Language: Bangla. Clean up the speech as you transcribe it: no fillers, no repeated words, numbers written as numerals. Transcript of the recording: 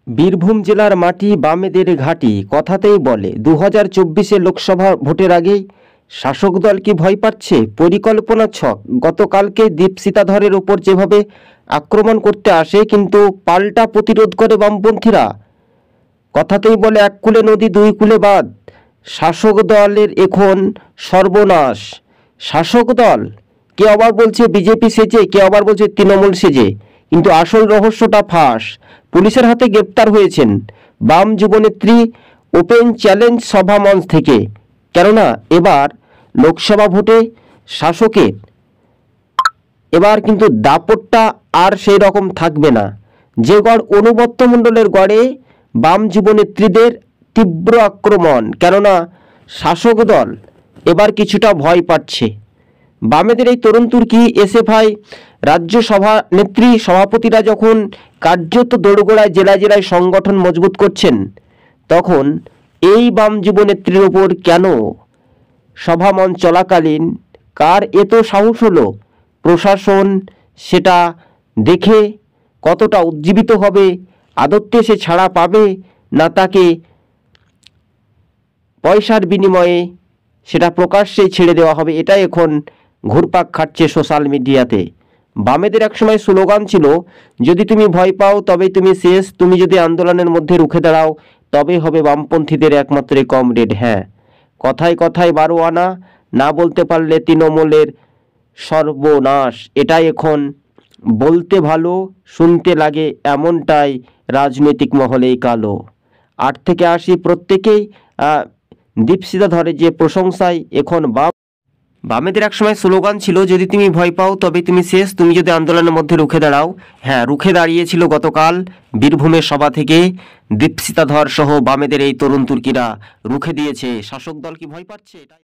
বীরভূম জেলার মাটি বামেদের ঘাঁটি কথাতেই বলে 2024 লোকসভা ভোটের আগেই শাসক দল কি ভয় পাচ্ছে? পরিকল্পনা ছক। গতকালকে দীপশিতাধরের উপর যেভাবে আক্রমণ করতে আসে কিন্তু পাল্টা প্রতিরোধ করে বামপন্থীরা। কথাতেই বলে এক কূলে নদী দুই কূলে বাঁধ। শাসক দলের এখন সর্বনাশ। শাসক দল কে আবার বলছে বিজেপি সেজে, কে আবার বলছে তৃণমূল সেজে, কিন্তু আসল রহস্যটা ফাঁস। পুলিশের হাতে গ্রেপ্তার হয়েছেন বাম যুবনেত্রী ওপেন চ্যালেঞ্জ সভা মঞ্চ থেকে। কেননা এবার লোকসভা ভোটে শাসকের এবার কিন্তু দাপটটা আর সেই রকম থাকবে না। যে গড় অনুবর্ত মণ্ডলের গড়ে বাম যুবনেত্রীদের তীব্র আক্রমণ। কেননা শাসক দল এবার কিছুটা ভয় পাচ্ছে। বামেদের এই তরুণ তুর্কি এসএফআই রাজ্য নেত্রী সভাপতিরা যখন কার্যত দোরগোড়ায় জেলায় জেলায় সংগঠন মজবুত করছেন, তখন এই বাম যুবনেত্রীর ওপর কেন সভা মঞ্চ চলাকালীন কার এত সাহস হলো? প্রশাসন সেটা দেখে কতটা উজ্জীবিত হবে? আদতে সে ছাড়া পাবে না তাকে পয়সার বিনিময়ে সেটা প্রকাশ্যে ছেড়ে দেওয়া হবে? এটা এখন ঘুরপাক খাচ্ছে সোশ্যাল মিডিয়াতে। বামেদের একসময় স্লোগান ছিল, যদি তুমি ভয় পাও তবেই তুমি শেষ, তুমি যদি আন্দোলনের মধ্যে রুখে দাঁড়াও তবে হবে বামপন্থীদের একমাত্র কমরেড। হ্যাঁ, কথায় কথায় 12 আনা, না বলতে পারলে তৃণমূলের সর্বনাশ। এটাই এখন বলতে ভালো শুনতে লাগে, এমনটাই রাজনৈতিক মহলেই কালো। 8 থেকে 80 প্রত্যেকেই দীপশিতাধরের যে প্রশংসায় এখন বামেদের একসময় স্লোগান ছিল, যদি তুমি ভয় পাও তবে তুমি শেষ, তুমি যদি আন্দোলনের মধ্যে রুখে দাঁড়াও। হ্যাঁ, রুখে দাঁড়িয়েছিল গতকাল বীরভূমের সভা থেকে দীপশিতাধর সহ বামেদের এই তরুণ তুর্কিরা রুখে দিয়েছে। শাসক দল কি ভয় পাচ্ছে?